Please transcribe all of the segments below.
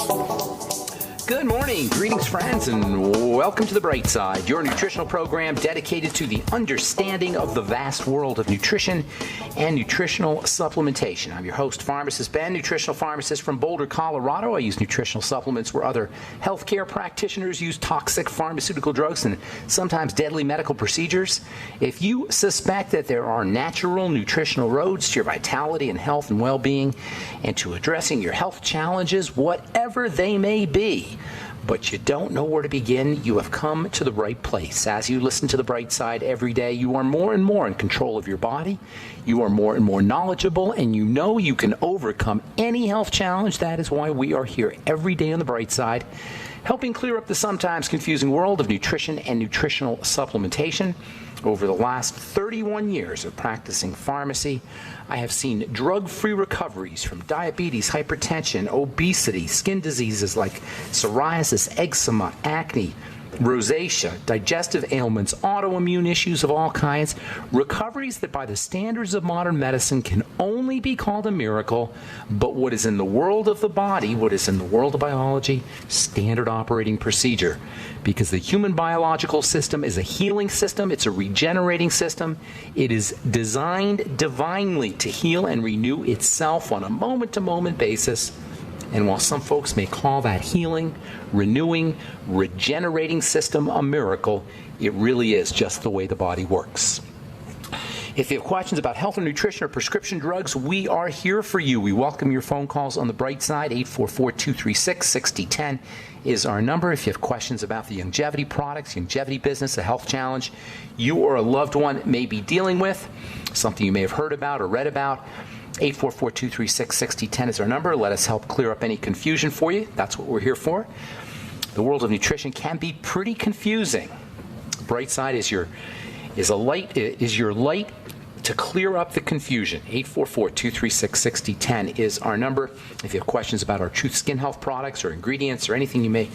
Good morning, greetings friends, and welcome to The Bright Side, your nutritional program dedicated to the understanding of the vast world of nutrition and nutritional supplementation. I'm your host, Pharmacist Ben, nutritional pharmacist from Boulder, Colorado. I use nutritional supplements where other healthcare practitioners use toxic pharmaceutical drugs and sometimes deadly medical procedures. If you suspect that there are natural nutritional roads to your vitality and health and well-being and to addressing your health challenges, whatever they may be, but you don't know where to begin, you have come to the right place. As you listen to The Bright Side every day, you are more and more in control of your body. You are more and more knowledgeable, and you know you can overcome any health challenge. That is why we are here every day on The Bright Side, helping clear up the sometimes confusing world of nutrition and nutritional supplementation. Over the last 31 years of practicing pharmacy, I have seen drug-free recoveries from diabetes, hypertension, obesity, skin diseases like psoriasis, eczema, acne, rosacea, digestive ailments, autoimmune issues of all kinds, recoveries that by the standards of modern medicine can only be called a miracle, but what is in the world of the body, what is in the world of biology, standard operating procedure. Because the human biological system is a healing system, it's a regenerating system, it is designed divinely to heal and renew itself on a moment-to-moment basis. And while some folks may call that healing, renewing, regenerating system a miracle, it really is just the way the body works. If you have questions about health or nutrition or prescription drugs, we are here for you. We welcome your phone calls on The Bright Side. 844-236-6010 is our number. If you have questions about the longevity products, longevity business, a health challenge you or a loved one may be dealing with, something you may have heard about or read about, 844-236-6010 is our number. Let us help clear up any confusion for you. That's what we're here for. The world of nutrition can be pretty confusing. Bright Side is your light to clear up the confusion. 844-236-6010 is our number. If you have questions about our Truth Skin Health products or ingredients or anything you may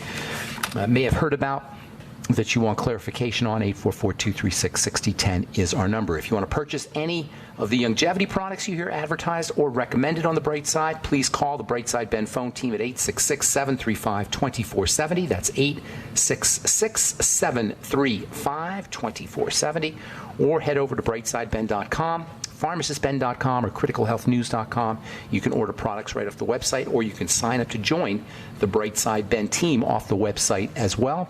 have heard about that you want clarification on, 844-236-6010 is our number. If you want to purchase any of the longevity products you hear advertised or recommended on The Bright Side, please call the Bright Side Ben phone team at 866-735-2470. That's 866-735-2470. Or head over to brightsideben.com, pharmacistben.com, or criticalhealthnews.com. You can order products right off the website, or you can sign up to join the Bright Side Ben team off the website as well.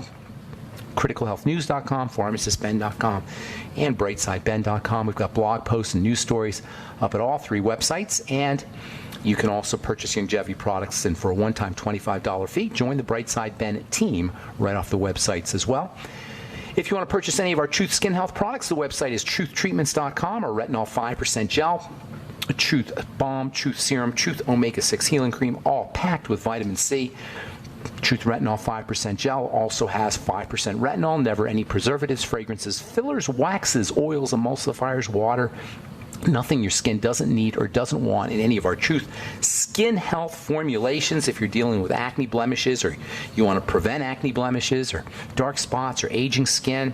criticalhealthnews.com, pharmacistben.com, and brightsideben.com. We've got blog posts and news stories up at all three websites, and you can also purchase longevity products, and for a one-time $25 fee, join the Brightside Ben team right off the websites as well. If you want to purchase any of our Truth Skin Health products, the website is truthtreatments.com, or Retinol 5% Gel, Truth Balm, Truth Serum, Truth Omega-6 Healing Cream, all packed with vitamin C. Truth Retinol 5% Gel also has 5% retinol, never any preservatives, fragrances, fillers, waxes, oils, emulsifiers, water. Nothing your skin doesn't need or doesn't want in any of our Truth Skin Health formulations. If you're dealing with acne blemishes, or you want to prevent acne blemishes or dark spots or aging skin,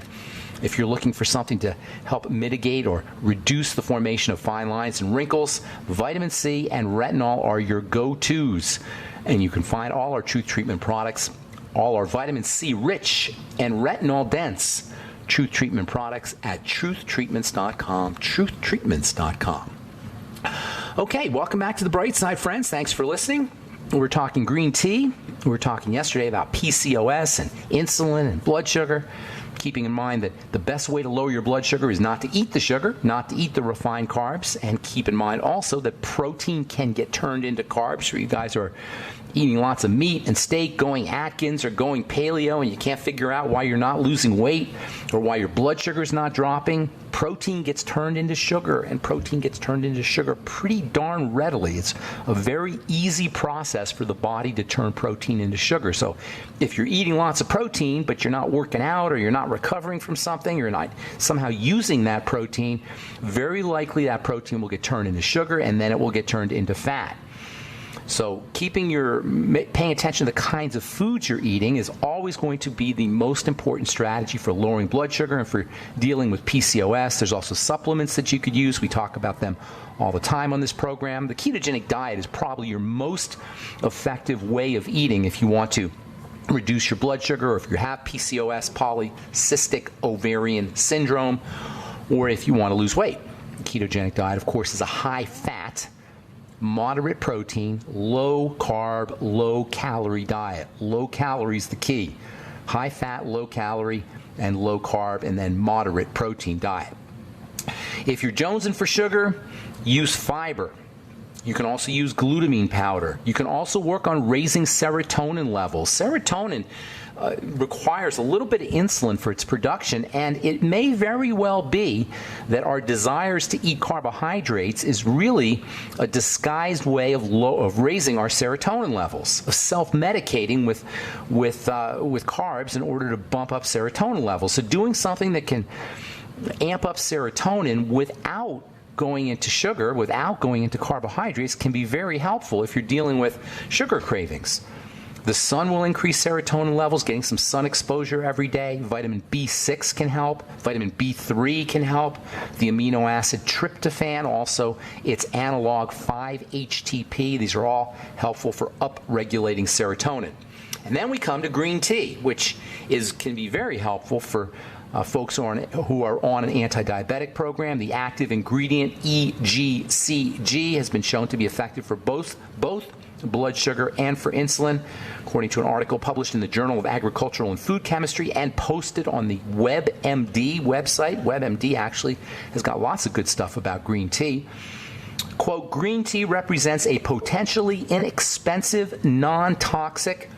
if you're looking for something to help mitigate or reduce the formation of fine lines and wrinkles, vitamin C and retinol are your go-tos. And you can find all our Truth Treatment products, all our vitamin C rich and retinol dense Truth Treatment products at truthtreatments.com, truthtreatments.com. Okay, welcome back to The Bright Side, friends. Thanks for listening. We're talking green tea. We were talking yesterday about PCOS and insulin and blood sugar, keeping in mind that the best way to lower your blood sugar is not to eat the sugar, not to eat the refined carbs, and keep in mind also that protein can get turned into carbs. For you guys who are eating lots of meat and steak, going Atkins or going paleo, and you can't figure out why you're not losing weight or why your blood sugar is not dropping, protein gets turned into sugar, and protein gets turned into sugar pretty darn readily. It's a very easy process for the body to turn protein into sugar. So if you're eating lots of protein, but you're not working out or you're not recovering from something, you're not somehow using that protein, very likely that protein will get turned into sugar, and then it will get turned into fat. So paying attention to the kinds of foods you're eating is always going to be the most important strategy for lowering blood sugar and for dealing with PCOS. There's also supplements that you could use. We talk about them all the time on this program. The ketogenic diet is probably your most effective way of eating if you want to reduce your blood sugar, or if you have PCOS, polycystic ovarian syndrome, or if you want to lose weight. The ketogenic diet, of course, is a high-fat, moderate protein, low carb, low calorie diet. Low calorie is the key. High fat, low calorie, and low carb, and then moderate protein diet. If you're jonesing for sugar, use fiber. You can also use glutamine powder. You can also work on raising serotonin levels. Serotonin requires a little bit of insulin for its production, and it may very well be that our desires to eat carbohydrates is really a disguised way of raising our serotonin levels, of self-medicating with carbs in order to bump up serotonin levels. So doing something that can amp up serotonin without going into sugar, without going into carbohydrates, can be very helpful if you're dealing with sugar cravings. The sun will increase serotonin levels. Getting some sun exposure every day. Vitamin B6 can help. Vitamin B3 can help. The amino acid tryptophan, also its analog 5-HTP. These are all helpful for upregulating serotonin. And then we come to green tea, which can be very helpful for folks who are on an anti-diabetic program. The active ingredient EGCG has been shown to be effective for both blood sugar and for insulin, according to an article published in the Journal of Agricultural and Food Chemistry and posted on the WebMD website. WebMD actually has got lots of good stuff about green tea. Quote, green tea represents a potentially inexpensive, non-toxic,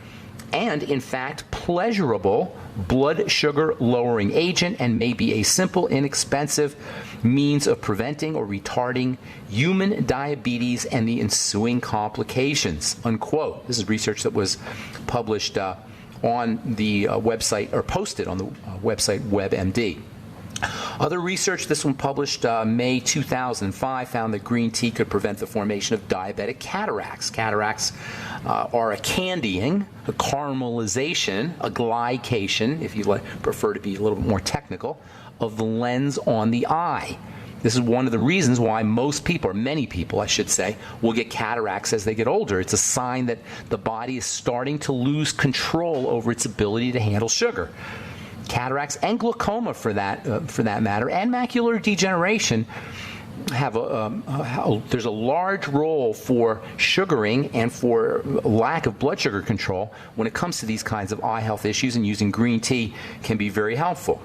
and in fact pleasurable blood sugar lowering agent, and may be a simple, inexpensive means of preventing or retarding human diabetes and the ensuing complications, unquote. This is research that was published on the website, or posted on the website WebMD. Other research, this one published May 2005, found that green tea could prevent the formation of diabetic cataracts. Cataracts are a candying, a caramelization, a glycation, if you prefer to be a little bit more technical, of the lens on the eye. This is one of the reasons why most people, or many people I should say, will get cataracts as they get older. It's a sign that the body is starting to lose control over its ability to handle sugar. Cataracts and glaucoma, for that matter, and macular degeneration have there's a large role for sugaring and for lack of blood sugar control when it comes to these kinds of eye health issues, and using green tea can be very helpful.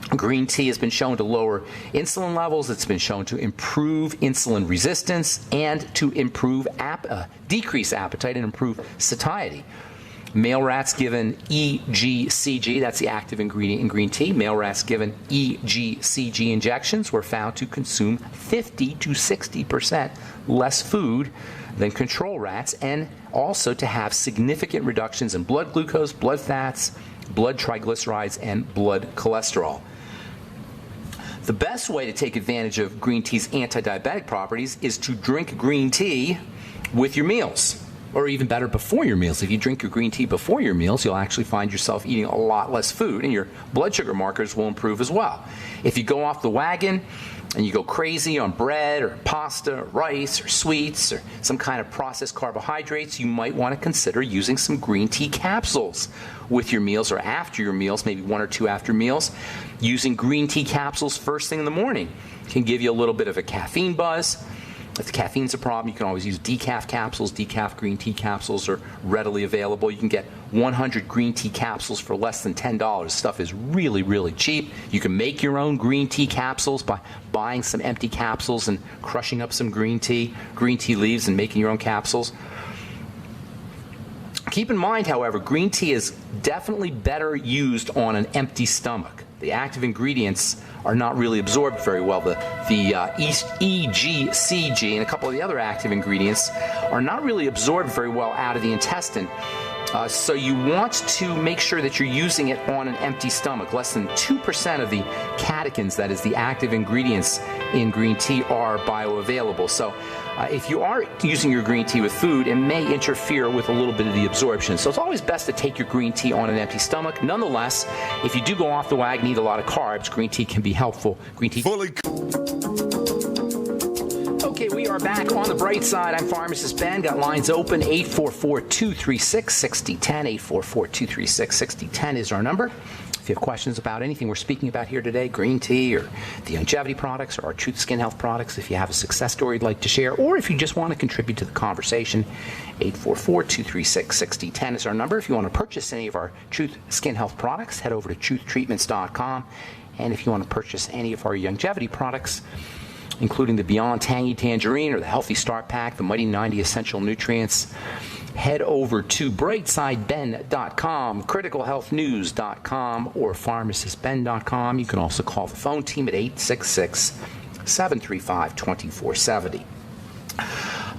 Green tea has been shown to lower insulin levels. It's been shown to improve insulin resistance and to decrease appetite and improve satiety. Male rats given EGCG, that's the active ingredient in green tea, male rats given EGCG injections were found to consume 50 to 60% less food than control rats, and also to have significant reductions in blood glucose, blood fats, blood triglycerides, and blood cholesterol. The best way to take advantage of green tea's anti-diabetic properties is to drink green tea with your meals. Or even better, before your meals. If you drink your green tea before your meals, you'll actually find yourself eating a lot less food, and your blood sugar markers will improve as well. If you go off the wagon and you go crazy on bread or pasta or rice or sweets or some kind of processed carbohydrates, you might want to consider using some green tea capsules with your meals, or after your meals, maybe 1 or 2 after meals. Using green tea capsules first thing in the morning can give you a little bit of a caffeine buzz. If the caffeine's a problem, you can always use decaf capsules. Decaf green tea capsules are readily available. You can get 100 green tea capsules for less than $10. Stuff is really, really cheap. You can make your own green tea capsules by buying some empty capsules and crushing up some green tea leaves, and making your own capsules. Keep in mind, however, green tea is definitely better used on an empty stomach. The active ingredients are not really absorbed very well. The EGCG and a couple of the other active ingredients are not really absorbed very well out of the intestine So you want to make sure that you're using it on an empty stomach. Less than 2% of the catechins, that is the active ingredients in green tea, are bioavailable. So if you are using your green tea with food, it may interfere with a little bit of the absorption. So it's always best to take your green tea on an empty stomach. Nonetheless, if you do go off the wagon, eat a lot of carbs, green tea can be helpful. Green tea. Okay, we are back on the bright side. I'm Pharmacist Ben. Got lines open. 844-236-6010. 844-236-6010 is our number. If you have questions about anything we're speaking about here today, green tea or the longevity products or our Truth Skin Health products, if you have a success story you'd like to share, or if you just want to contribute to the conversation, 844-236-6010 is our number. If you want to purchase any of our Truth Skin Health products, head over to truthtreatments.com. And if you want to purchase any of our longevity products, including the Beyond Tangy Tangerine or the Healthy Start Pack, the Mighty 90 Essential Nutrients, head over to brightsideben.com, criticalhealthnews.com, or pharmacistben.com. You can also call the phone team at 866-735-2470.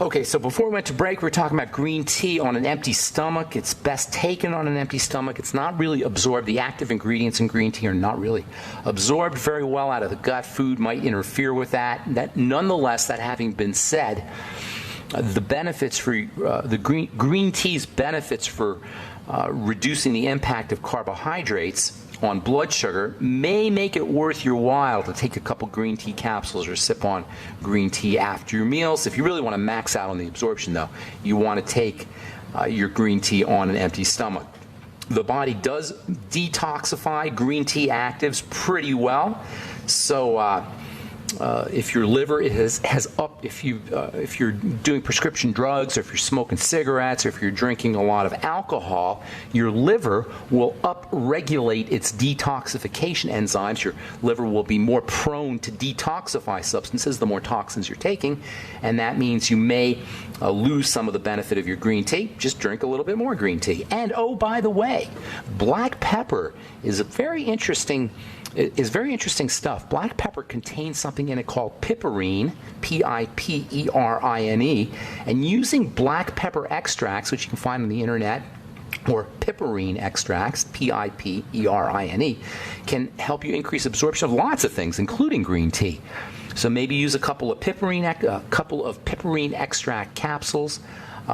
Okay, so before we went to break, we were talking about green tea on an empty stomach. It's best taken on an empty stomach. It's not really absorbed. The active ingredients in green tea are not really absorbed very well out of the gut. Food might interfere with that. Nonetheless, that having been said, the benefits for the green tea's benefits for reducing the impact of carbohydrates on blood sugar may make it worth your while to take a couple green tea capsules or sip on green tea after your meals. If you really want to max out on the absorption, though, you want to take your green tea on an empty stomach. The body does detoxify green tea actives pretty well, so if your liver if you're doing prescription drugs, or if you're smoking cigarettes, or if you're drinking a lot of alcohol, your liver will upregulate its detoxification enzymes. Your liver will be more prone to detoxify substances the more toxins you're taking, and that means you may lose some of the benefit of your green tea. Just drink a little bit more green tea. And oh, by the way, black pepper is very interesting stuff. Black pepper contains something in it called piperine, Piperine, and using black pepper extracts, which you can find on the internet, or piperine extracts, Piperine, can help you increase absorption of lots of things, including green tea. So maybe use a couple of piperine extract capsules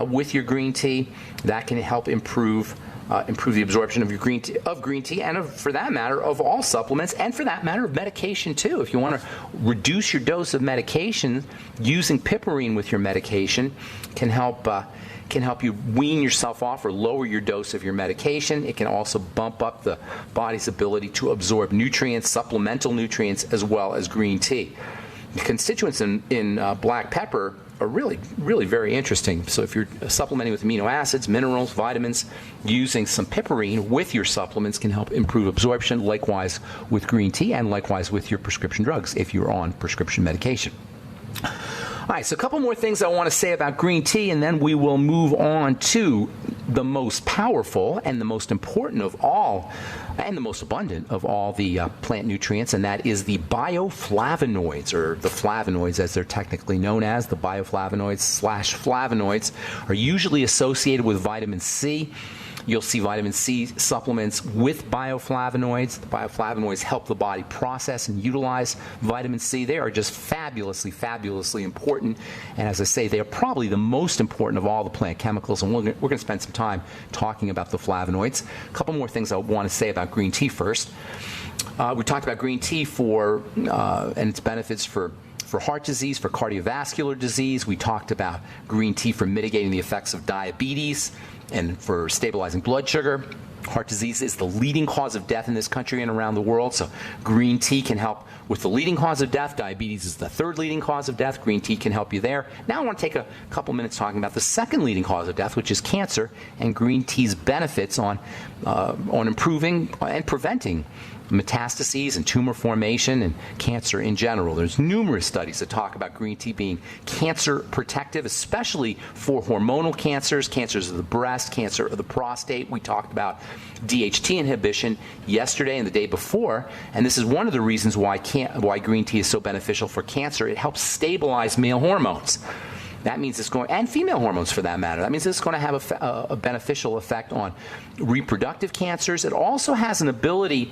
with your green tea. That can help improve the absorption of your green tea, and for that matter, of all supplements, and for that matter, of medication too. If you want to reduce your dose of medication, using piperine with your medication can help you wean yourself off or lower your dose of your medication. It can also bump up the body's ability to absorb nutrients, supplemental nutrients, as well as green tea. The constituents in black pepper are really, really very interesting. So if you're supplementing with amino acids, minerals, vitamins, using some piperine with your supplements can help improve absorption, likewise with green tea, and likewise with your prescription drugs if you're on prescription medication. All right, so a couple more things I want to say about green tea, and then we will move on to the most powerful and the most important of all, and the most abundant of all the plant nutrients, and that is the bioflavonoids, or the flavonoids as they're technically known as. The bioflavonoids/flavonoids are usually associated with vitamin C. You'll see vitamin C supplements with bioflavonoids. The bioflavonoids help the body process and utilize vitamin C. They are just fabulously, fabulously important. And as I say, they are probably the most important of all the plant chemicals. And we're going to spend some time talking about the flavonoids. A couple more things I want to say about green tea first. We talked about green tea and its benefits for heart disease, for cardiovascular disease. We talked about green tea for mitigating the effects of diabetes and for stabilizing blood sugar. Heart disease is the leading cause of death in this country and around the world, so green tea can help with the leading cause of death. Diabetes is the third leading cause of death. Green tea can help you there. Now I want to take a couple minutes talking about the second leading cause of death, which is cancer, and green tea's benefits on improving and preventing metastases and tumor formation and cancer in general. There's numerous studies that talk about green tea being cancer protective, especially for hormonal cancers, cancers of the breast, cancer of the prostate. We talked about DHT inhibition yesterday and the day before, and this is one of the reasons why green tea is so beneficial for cancer. It helps stabilize male hormones. That means it's going, and female hormones for that matter, that means it's going to have a beneficial effect on reproductive cancers. It also has an ability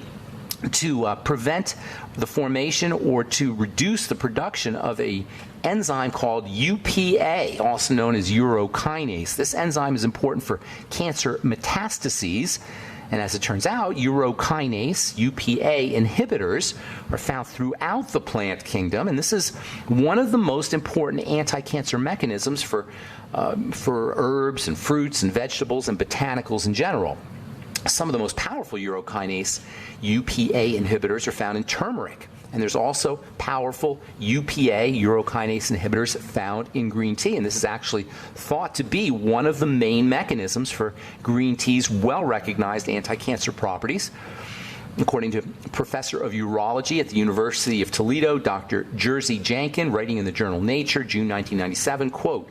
to prevent the formation or to reduce the production of a enzyme called UPA, also known as urokinase. This enzyme is important for cancer metastases. And as it turns out, urokinase, UPA inhibitors, are found throughout the plant kingdom. And this is one of the most important anti-cancer mechanisms for herbs and fruits and vegetables and botanicals in general. Some of the most powerful urokinase UPA inhibitors are found in turmeric. And there's also powerful UPA, urokinase inhibitors, found in green tea. And this is actually thought to be one of the main mechanisms for green tea's well-recognized anti-cancer properties. According to Professor of Urology at the University of Toledo, Dr. Jerzy Jankin, writing in the journal Nature, June 1997, quote,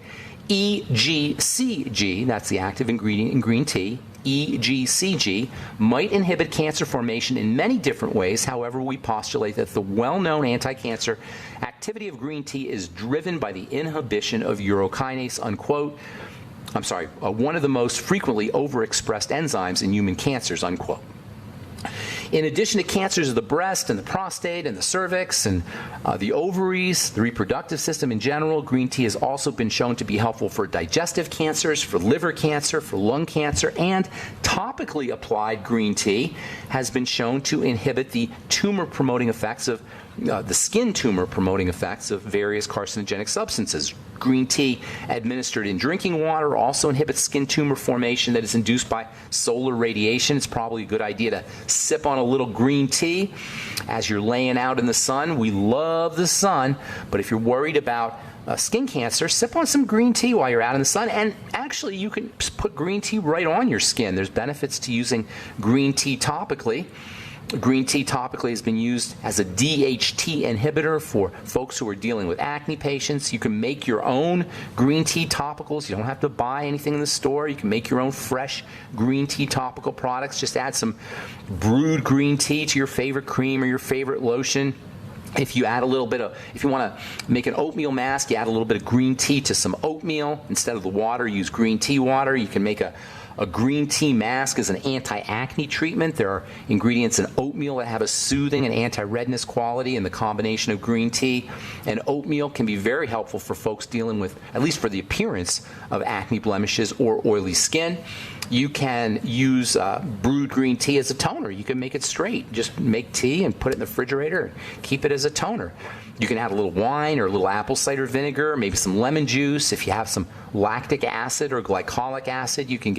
EGCG, that's the active ingredient in green tea, EGCG, might inhibit cancer formation in many different ways. However, we postulate that the well-known anti-cancer activity of green tea is driven by the inhibition of urokinase, unquote. One of the most frequently overexpressed enzymes in human cancers, unquote. In addition to cancers of the breast and the prostate and the cervix and the ovaries, the reproductive system in general, green tea has also been shown to be helpful for digestive cancers, for liver cancer, for lung cancer, and topically applied green tea has been shown to inhibit the tumor-promoting effects of the skin tumor-promoting effects of various carcinogenic substances. Green tea administered in drinking water also inhibits skin tumor formation that is induced by solar radiation. It's probably a good idea to sip on a little green tea as you're laying out in the sun. We love the sun, but if you're worried about skin cancer, sip on some green tea while you're out in the sun. And actually, you can put green tea right on your skin. There's benefits to using green tea topically. Green tea topically has been used as a DHT inhibitor for folks who are dealing with acne patients. You can make your own green tea topicals. You don't have to buy anything in the store. You can make your own fresh green tea topical products. Just add some brewed green tea to your favorite cream or your favorite lotion. If you add a little bit of, if you want to make an oatmeal mask, you add a little bit of green tea to some oatmeal. Instead of the water, use green tea water. You can make a green tea mask as an anti-acne treatment. There are ingredients in oatmeal that have a soothing and anti-redness quality, and the combination of green tea and oatmeal can be very helpful for folks dealing with, at least for the appearance of acne blemishes or oily skin. You can use brewed green tea as a toner. You can make it straight. Just make tea and put it in the refrigerator and keep it as a toner. You can add a little wine or a little apple cider vinegar, maybe some lemon juice. If you have some lactic acid or glycolic acid, you can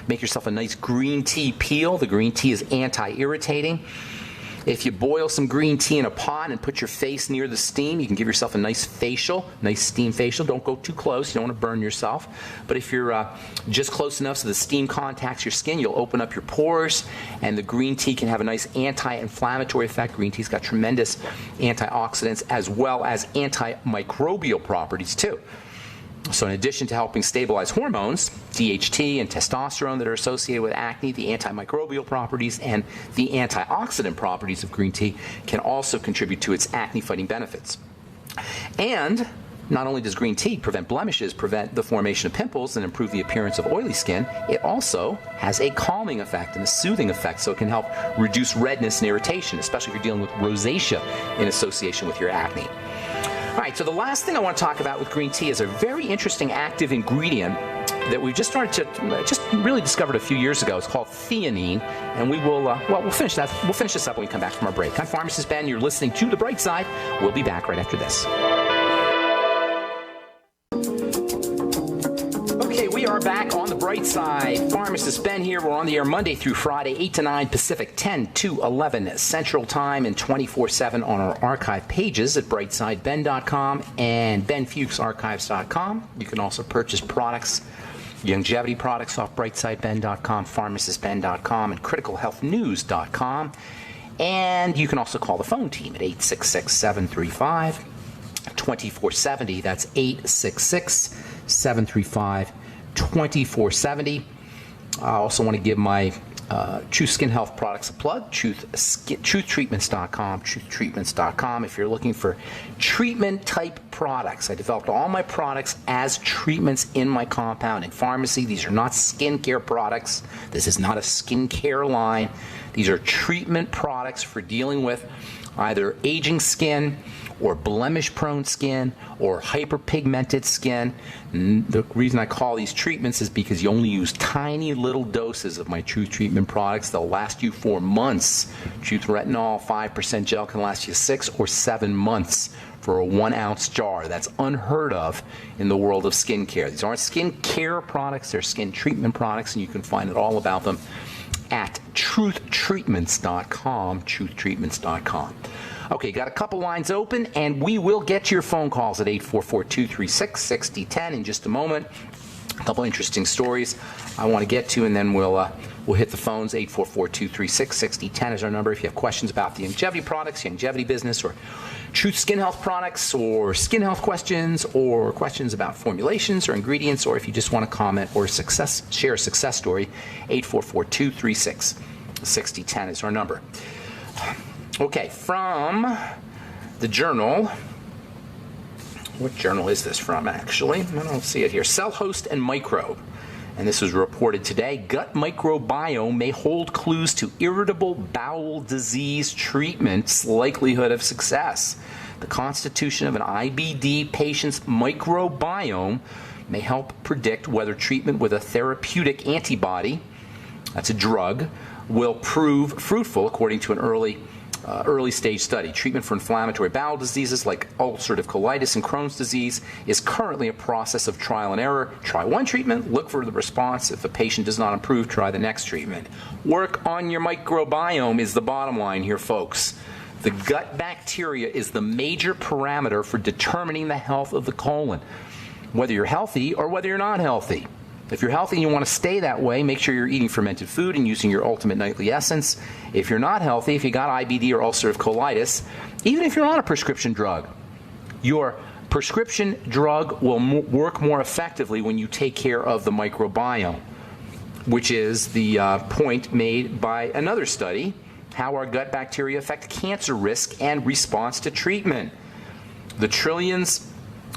make yourself a nice green tea peel. The green tea is anti-irritating. If you boil some green tea in a pot and put your face near the steam, you can give yourself a nice facial, nice steam facial. Don't go too close. You don't want to burn yourself. But if you're just close enough so the steam contacts your skin, you'll open up your pores, and the green tea can have a nice anti-inflammatory effect. Green tea's got tremendous antioxidants as well as antimicrobial properties too. So in addition to helping stabilize hormones, DHT and testosterone that are associated with acne, the antimicrobial properties and the antioxidant properties of green tea can also contribute to its acne-fighting benefits. And not only does green tea prevent blemishes, prevent the formation of pimples, and improve the appearance of oily skin, it also has a calming effect and a soothing effect, so it can help reduce redness and irritation, especially if you're dealing with rosacea in association with your acne. All right, so the last thing I want to talk about with green tea is a very interesting active ingredient that we've just really discovered a few years ago. It's called theanine, and we will, we'll finish this up when we come back from our break. I'm Pharmacist Ben. You're listening to The Bright Side. We'll be back right after this. We are back on The Bright Side. Pharmacist Ben here. We're on the air Monday through Friday, 8 to 9 Pacific, 10 to 11 Central Time, and 24/7 on our archive pages at brightsideben.com and benfuchsarchives.com. You can also purchase products, longevity products, off brightsideben.com, pharmacistben.com, and criticalhealthnews.com. And you can also call the phone team at 866-735-2470. That's 866-735-2470. I also want to give my Truth Skin Health Products a plug, truthtreatments.com, truthtreatments.com. If you're looking for treatment-type products, I developed all my products as treatments in my compounding pharmacy. These are not skincare products. This is not a skincare line. These are treatment products for dealing with either aging skin or blemish-prone skin or hyperpigmented skin. The reason I call these treatments is because you only use tiny little doses of my Truth Treatment products. They'll last you for months. Truth Retinol 5% gel can last you 6 or 7 months for a 1-ounce jar. That's unheard of in the world of skincare. These aren't skincare products, they're skin treatment products, and you can find out all about them at truthtreatments.com, truthtreatments.com. Okay, got a couple lines open, and we will get to your phone calls at 844-236-6010 in just a moment. A couple interesting stories I want to get to, and then we'll hit the phones. 844-236-6010 is our number. If you have questions about the longevity products, longevity business, or Truth Skin Health products, or skin health questions, or questions about formulations or ingredients, or if you just want to comment or share a success story, 844-236-6010 is our number. Okay, from the journal, what journal is this from, actually? I don't see it here. Cell Host and Microbe. And this was reported today. Gut microbiome may hold clues to irritable bowel disease treatment's likelihood of success. The constitution of an IBD patient's microbiome may help predict whether treatment with a therapeutic antibody, that's a drug, will prove fruitful, according to an early stage study. Treatment for inflammatory bowel diseases like ulcerative colitis and Crohn's disease is currently a process of trial and error. Try one treatment, look for the response. If the patient does not improve, try the next treatment. Work on your microbiome is the bottom line here, folks. The gut bacteria is the major parameter for determining the health of the colon, whether you're healthy or whether you're not healthy. If you're healthy and you want to stay that way, make sure you're eating fermented food and using your Ultimate Nightly Essence. If you're not healthy, if you got IBD or ulcerative colitis, even if you're on a prescription drug, your prescription drug will work more effectively when you take care of the microbiome, which is the point made by another study, how our gut bacteria affect cancer risk and response to treatment. The trillions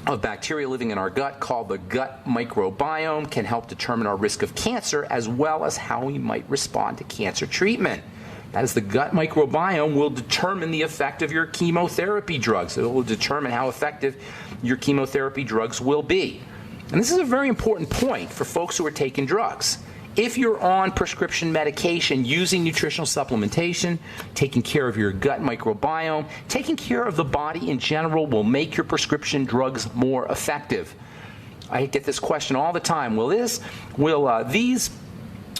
of bacteria living in our gut, called the gut microbiome, can help determine our risk of cancer as well as how we might respond to cancer treatment. That is, the gut microbiome will determine the effect of your chemotherapy drugs. It will determine how effective your chemotherapy drugs will be. And this is a very important point for folks who are taking drugs. If you're on prescription medication, using nutritional supplementation, taking care of your gut microbiome, taking care of the body in general will make your prescription drugs more effective. I get this question all the time. Will these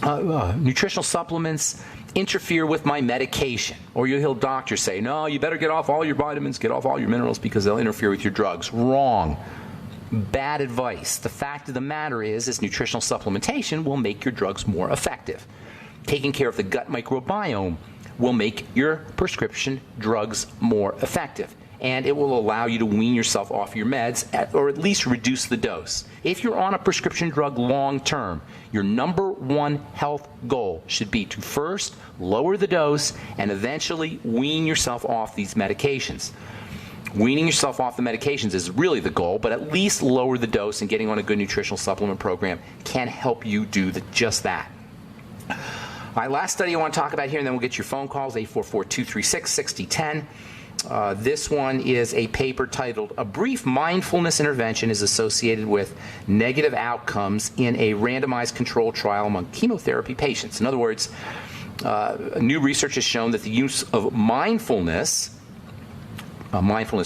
nutritional supplements interfere with my medication? Or you'll hear doctors say, no, you better get off all your vitamins, get off all your minerals because they'll interfere with your drugs. Wrong. Bad advice. The fact of the matter is nutritional supplementation will make your drugs more effective. Taking care of the gut microbiome will make your prescription drugs more effective. And it will allow you to wean yourself off your meds or at least reduce the dose. If you're on a prescription drug long term, your number one health goal should be to first lower the dose and eventually wean yourself off these medications. Weaning yourself off the medications is really the goal, but at least lower the dose, and getting on a good nutritional supplement program can help you do just that. All right, last study I want to talk about here, and then we'll get your phone calls, 844-236-6010. This one is a paper titled, "A Brief Mindfulness Intervention is Associated with Negative Outcomes in a Randomized Controlled Trial Among Chemotherapy Patients." In other words, new research has shown that the use of mindfulness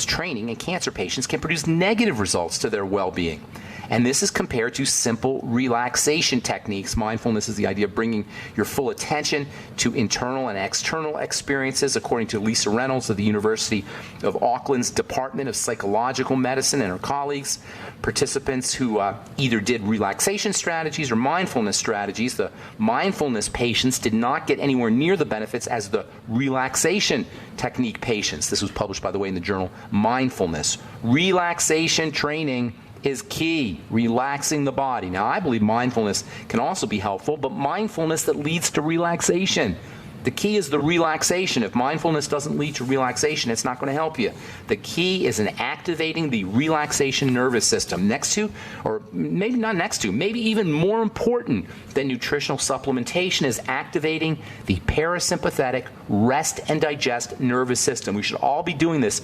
training in cancer patients can produce negative results to their well-being. And this is compared to simple relaxation techniques. Mindfulness is the idea of bringing your full attention to internal and external experiences, according to Lisa Reynolds of the University of Auckland's Department of Psychological Medicine and her colleagues. Participants who either did relaxation strategies or mindfulness strategies, the mindfulness patients did not get anywhere near the benefits as the relaxation technique patients. This was published, by the way, in the journal Mindfulness. Relaxation training is key. Relaxing the body. Now, I believe mindfulness can also be helpful, but mindfulness that leads to relaxation. The key is the relaxation. If mindfulness doesn't lead to relaxation, it's not going to help you. The key is in activating the relaxation nervous system. Next to, or maybe not next to, maybe even more important than nutritional supplementation is activating the parasympathetic rest and digest nervous system. We should all be doing this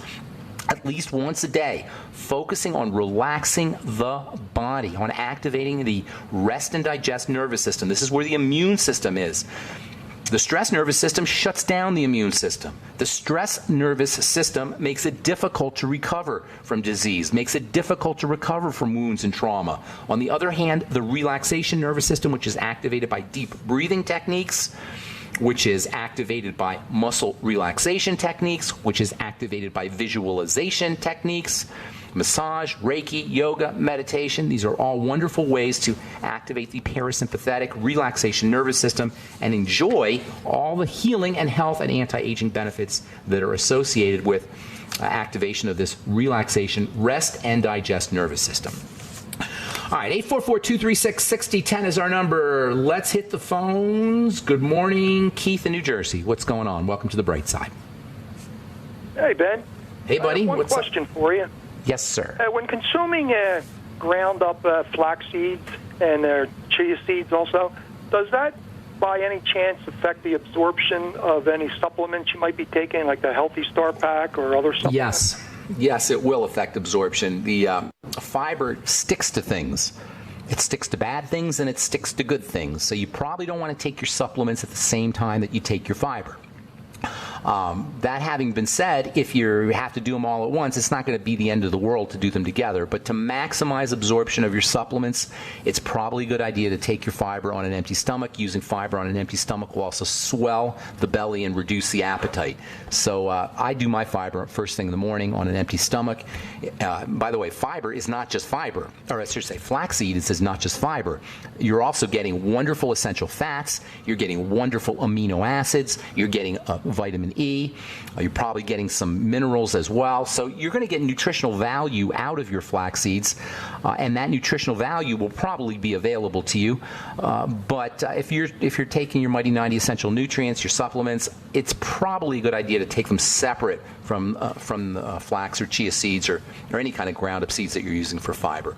at least once a day, focusing on relaxing the body, on activating the rest and digest nervous system. This is where the immune system is. The stress nervous system shuts down the immune system. The stress nervous system makes it difficult to recover from disease, makes it difficult to recover from wounds and trauma. On the other hand, the relaxation nervous system, which is activated by deep breathing techniques, which is activated by muscle relaxation techniques, which is activated by visualization techniques, massage, Reiki, yoga, meditation. These are all wonderful ways to activate the parasympathetic relaxation nervous system and enjoy all the healing and health and anti-aging benefits that are associated with activation of this relaxation, rest, and digest nervous system. All right, 844-236-6010 is our number. Let's hit the phones. Good morning, Keith in New Jersey. What's going on? Welcome to the bright side. Hey, Ben. Hey, buddy. I have one question for you. Yes, sir. When consuming ground up flax seeds and chia seeds also, does that by any chance affect the absorption of any supplements you might be taking, like the Healthy Star Pack or other supplements? Yes, it will affect absorption. The fiber sticks to things. It sticks to bad things and it sticks to good things. So you probably don't want to take your supplements at the same time that you take your fiber. That having been said, if you have to do them all at once, it's not going to be the end of the world to do them together. But to maximize absorption of your supplements, it's probably a good idea to take your fiber on an empty stomach. Using fiber on an empty stomach will also swell the belly and reduce the appetite. So I do my fiber first thing in the morning on an empty stomach. By the way, fiber is not just fiber, or I should say flaxseed is not just fiber. You're also getting wonderful essential fats. You're getting wonderful amino acids. You're getting vitamin E. You're probably getting some minerals as well. So you're going to get nutritional value out of your flax seeds, and that nutritional value will probably be available to you. But if you're taking your Mighty 90 essential nutrients, your supplements, it's probably a good idea to take them separate from flax or chia seeds or any kind of ground up seeds that you're using for fiber.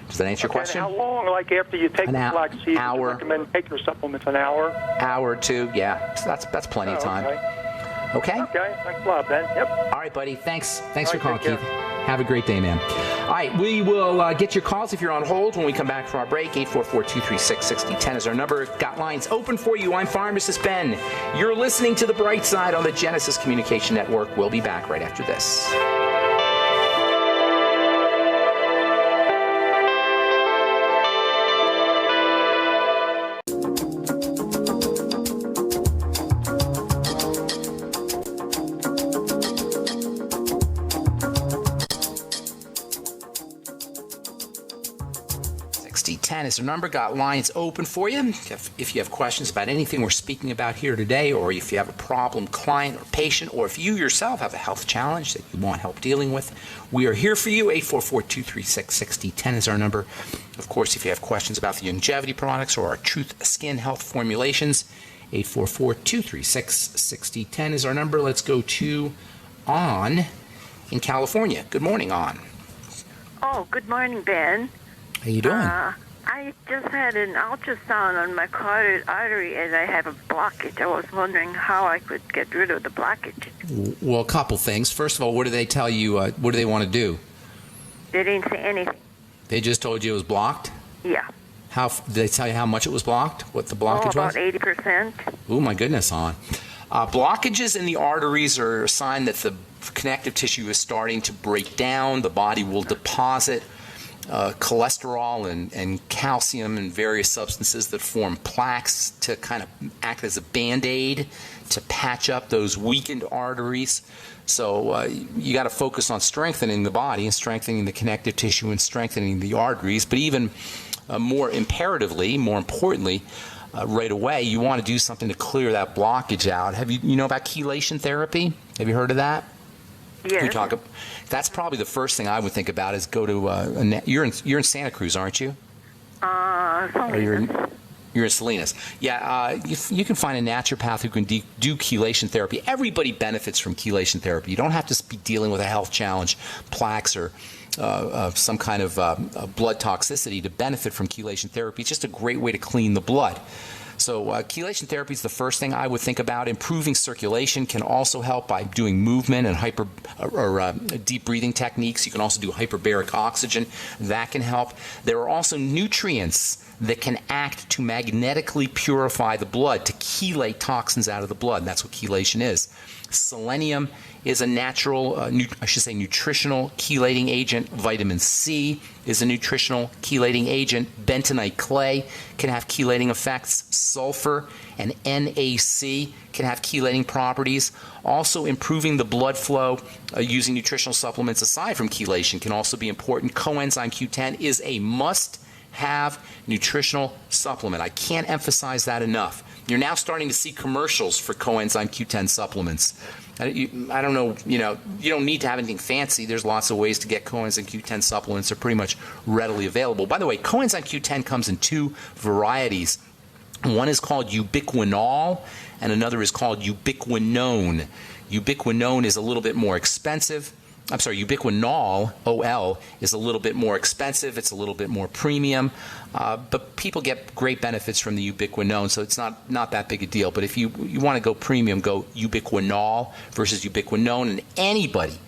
Does that answer your question? How long, like after you take the flax seeds, do you recommend take your supplements an hour? Hour or two, yeah. So that's plenty of time. Okay? Okay, thanks a lot, Ben. Yep. All right, buddy. Thanks for calling, Keith. Have a great day, man. All right, we will get your calls if you're on hold when we come back from our break. 844-236-6010 is our number. Got lines open for you. I'm Pharmacist Ben. You're listening to The Bright Side on the Genesis Communication Network. We'll be back right after this. 6010 is the number. Got lines open for you. If you have questions about anything we're speaking about here today, or if you have a problem client or patient, or if you yourself have a health challenge that you want help dealing with, we are here for you. 844-236-6010 is our number. Of course, if you have questions about the longevity products or our Truth Skin Health formulations, 844-236-6010 is our number. Let's go to On in California. Good morning, On. Oh, good morning, Ben. How you doing? I just had an ultrasound on my carotid artery and I have a blockage. I was wondering how I could get rid of the blockage. Well, a couple things. First of all, what do they tell you? What do they want to do? They didn't say anything. They just told you it was blocked? Yeah. How did they tell you how much it was blocked? What the blockage about was? 80%. Oh, my goodness, On. Blockages in the arteries are a sign that the connective tissue is starting to break down. The body will deposit cholesterol and calcium and various substances that form plaques to kind of act as a Band-Aid to patch up those weakened arteries. So you got to focus on strengthening the body and strengthening the connective tissue and strengthening the arteries. But even more imperatively, more importantly, right away, you want to do something to clear that blockage out. Have you know about chelation therapy? Have you heard of that? Yes. That's probably the first thing I would think about is go to. You're in Santa Cruz, aren't you? Or you're in Salinas. Yeah, you can find a naturopath who can do chelation therapy. Everybody benefits from chelation therapy. You don't have to be dealing with a health challenge, plaques, or some kind of blood toxicity to benefit from chelation therapy. It's just a great way to clean the blood. So chelation therapy is the first thing I would think about. Improving circulation can also help by doing movement and deep breathing techniques. You can also do hyperbaric oxygen. That can help. There are also nutrients that can act to magnetically purify the blood, to chelate toxins out of the blood. And that's what chelation is. Selenium is a natural, nutritional chelating agent. Vitamin C is a nutritional chelating agent. Bentonite clay can have chelating effects. Sulfur and NaC can have chelating properties. Also, improving the blood flow using nutritional supplements aside from chelation can also be important. Coenzyme Q10 is a must-have nutritional supplement. I can't emphasize that enough. You're now starting to see commercials for coenzyme Q10 supplements. I don't know, you don't need to have anything fancy. There's lots of ways to get coenzyme Q10 supplements. They're pretty much readily available. By the way, coenzyme Q10 comes in two varieties. One is called ubiquinol, and another is called ubiquinone. Ubiquinone is a little bit more expensive. Ubiquinol, OL, is a little bit more expensive. It's a little bit more premium. But people get great benefits from the ubiquinone, so it's not that big a deal. But if you want to go premium, go ubiquinol versus ubiquinone. And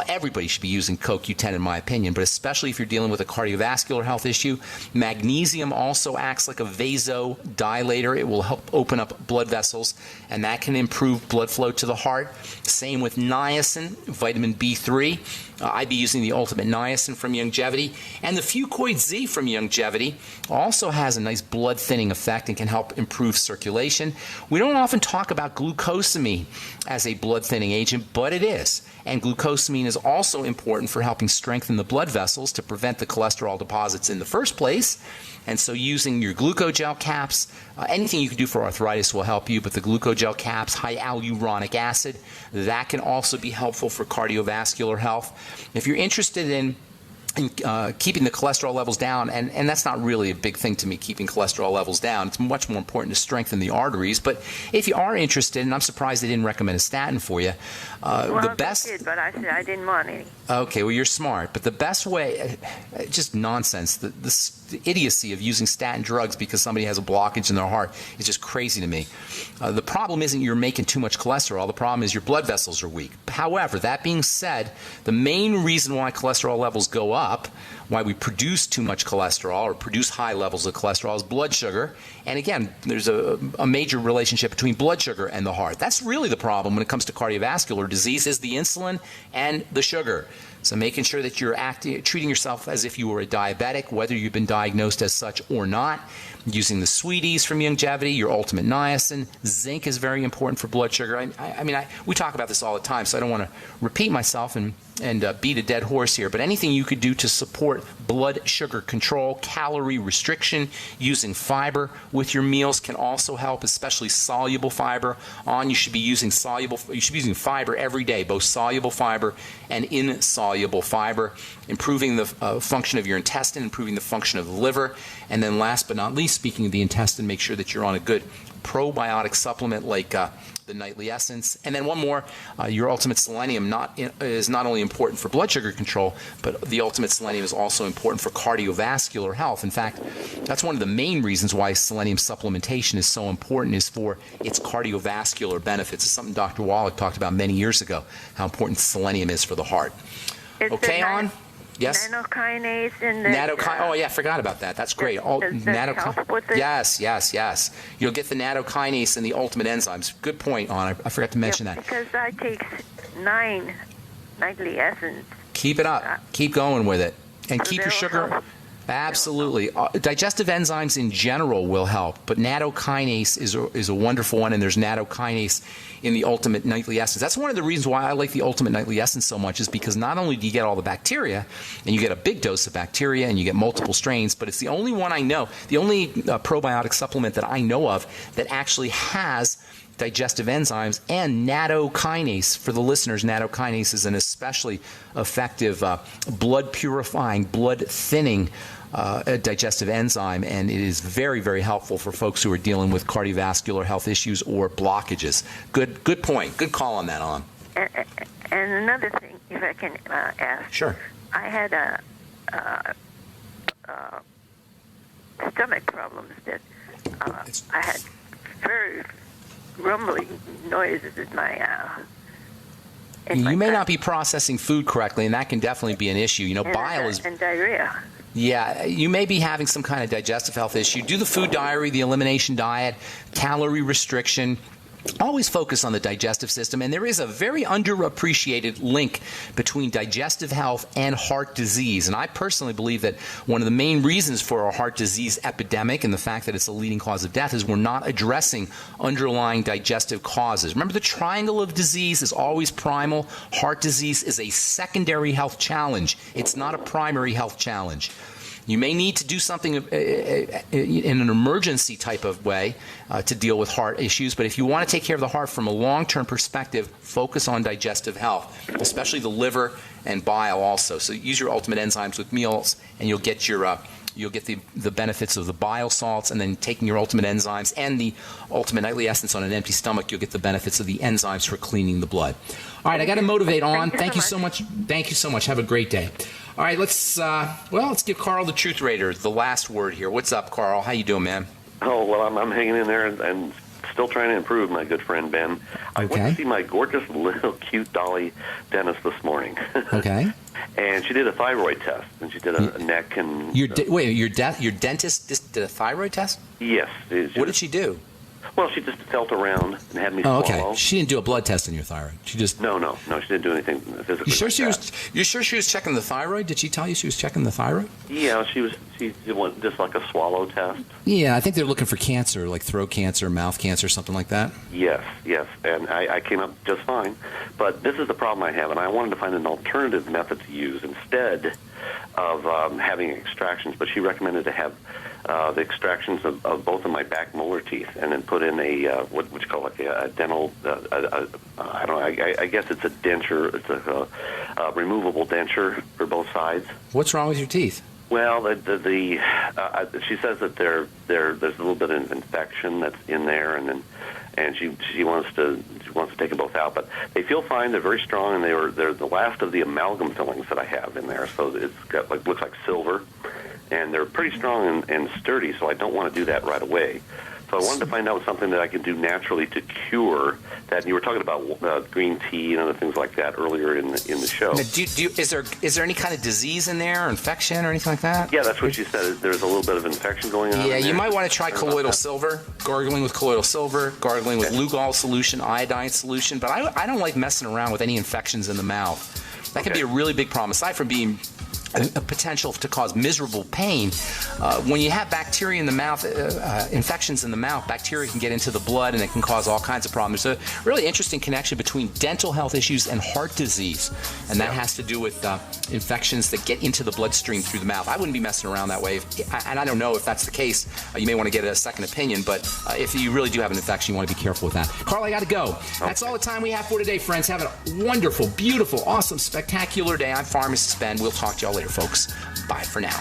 everybody should be using CoQ10 in my opinion, but especially if you're dealing with a cardiovascular health issue. Magnesium also acts like a vasodilator. It will help open up blood vessels, and that can improve blood flow to the heart. Same with niacin, vitamin B3. I'd be using the Ultimate Niacin from Youngevity. And the Fucoid Z from Youngevity also has a nice blood thinning effect and can help improve circulation. We don't often talk about glucosamine as a blood thinning agent, but it is. And glucosamine is also important for helping strengthen the blood vessels to prevent the cholesterol deposits in the first place. And so using your glucogel caps, anything you can do for arthritis will help you, but the glucogel caps, hyaluronic acid, that can also be helpful for cardiovascular health. If you're interested in keeping the cholesterol levels down, and that's not really a big thing to me, keeping cholesterol levels down. It's much more important to strengthen the arteries. But if you are interested, and I'm surprised they didn't recommend a statin for you, the best... They did, but I said I didn't want any. Okay, well, you're smart. But the best way, just nonsense, the idiocy of using statin drugs because somebody has a blockage in their heart is just crazy to me. The problem isn't you're making too much cholesterol. The problem is your blood vessels are weak. However, that being said, the main reason why cholesterol levels go up, why we produce too much cholesterol or produce high levels of cholesterol, is blood sugar. And again, there's a major relationship between blood sugar and the heart. That's really the problem when it comes to cardiovascular disease, is the insulin and the sugar. So making sure that you're treating yourself as if you were a diabetic, whether you've been diagnosed as such or not. Using the Sweeties from Youngevity, your Ultimate Niacin. Zinc is very important for blood sugar. We talk about this all the time, so I don't want to repeat myself and beat a dead horse here. But anything you could do to support blood sugar control, calorie restriction, using fiber with your meals can also help, especially soluble fiber. You should be using fiber every day, both soluble fiber and insoluble fiber, improving the function of your intestine, improving the function of the liver. And then last but not least, speaking of the intestine, make sure that you're on a good probiotic supplement like the Nightly Essence. And then one more, your Ultimate Selenium is not only important for blood sugar control, but the Ultimate Selenium is also important for cardiovascular health. In fact, that's one of the main reasons why selenium supplementation is so important, is for its cardiovascular benefits. It's something Dr. Wallach talked about many years ago, how important selenium is for the heart. Okay, on? Yes. Nanokinase in the... Oh, yeah, I forgot about that. That's great. Does that help with it? Yes. You'll get the natokinase and the ultimate enzymes. Good point, I forgot to mention that. Because I take 9 Nightly Essence. Keep it up. Keep going with it. And keep your sugar... Help. Absolutely. Digestive enzymes in general will help, but natokinase is a wonderful one, and there's natokinase in the Ultimate Nightly Essence. That's one of the reasons why I like the Ultimate Nightly Essence so much, is because not only do you get all the bacteria, and you get a big dose of bacteria, and you get multiple strains, but it's the only one I know, the only probiotic supplement that I know of that actually has digestive enzymes, and nattokinase. For the listeners, nattokinase is an especially effective blood purifying, blood thinning digestive enzyme, and it is very, very helpful for folks who are dealing with cardiovascular health issues or blockages. Good point. Good call on that, On. And another thing, if I can ask. Sure. I had stomach problems that I had very rumbling noises in my you may not be processing food correctly, and that can definitely be an issue. Bile is... And diarrhea. Yeah, you may be having some kind of digestive health issue. Do the food diary, the elimination diet, calorie restriction. Always focus on the digestive system, and there is a very underappreciated link between digestive health and heart disease. And I personally believe that one of the main reasons for our heart disease epidemic and the fact that it's a leading cause of death is we're not addressing underlying digestive causes. Remember, the triangle of disease is always primal. Heart disease is a secondary health challenge. It's not a primary health challenge. You may need to do something in an emergency type of way to deal with heart issues, but if you want to take care of the heart from a long-term perspective, focus on digestive health, especially the liver and bile also. So use your Ultimate Enzymes with meals, and you'll get the benefits of the bile salts, and then taking your Ultimate Enzymes and the Ultimate Nightly Essence on an empty stomach, you'll get the benefits of the enzymes for cleaning the blood. All right, I got to motivate On. Thank you so much. Thank you so much. Have a great day. All right, let's give Carl, the Truth Raider, the last word here. What's up, Carl? How you doing, man? Oh, well, I'm hanging in there and still trying to improve, my good friend Ben. I went to see my gorgeous little cute dolly dentist this morning. Okay. And she did a thyroid test, and she did a neck and... Your dentist just did a thyroid test? Yes. What did she do? Well, she just felt around and had me swallow. Okay. She didn't do a blood test on your thyroid. She just... No, she didn't do anything physically. You sure she was checking the thyroid? Did she tell you she was checking the thyroid? Yeah, she did just like a swallow test. Yeah, I think they're looking for cancer, like throat cancer, mouth cancer, something like that. Yes, and I came up just fine. But this is the problem I have, and I wanted to find an alternative method to use instead of having extractions. But she recommended to have the extractions of both of my back molar teeth, and then put in a what you call like a dental. I don't know. I guess it's a denture. It's a removable denture for both sides. What's wrong with your teeth? Well, she says that there's a little bit of infection that's in there, and she wants to take them both out. But they feel fine. They're very strong, and they're the last of the amalgam fillings that I have in there. So it's got looks like silver, and they're pretty strong and sturdy. So I don't want to do that right away. So I wanted to find out something that I can do naturally to cure that. And you were talking about green tea and other things like that earlier in the show. Now, is there any kind of disease in there, or infection, or anything like that? Yeah, that's what she said. There's a little bit of infection going on. Yeah, you might want to try colloidal silver, gargling with colloidal silver, gargling with Lugol solution, iodine solution. But I don't like messing around with any infections in the mouth. That can be a really big problem, aside from being a potential to cause miserable pain. When you have bacteria in the mouth, infections in the mouth, bacteria can get into the blood, and it can cause all kinds of problems. There's a really interesting connection between dental health issues and heart disease, and that has to do with infections that get into the bloodstream through the mouth. I wouldn't be messing around that way, and I don't know if that's the case. You may want to get a second opinion, but if you really do have an infection, you want to be careful with that. Carl, I got to go. That's all the time we have for today, friends. Have a wonderful, beautiful, awesome, spectacular day. I'm Pharmacist Ben. We'll talk to y'all later, folks. Bye for now.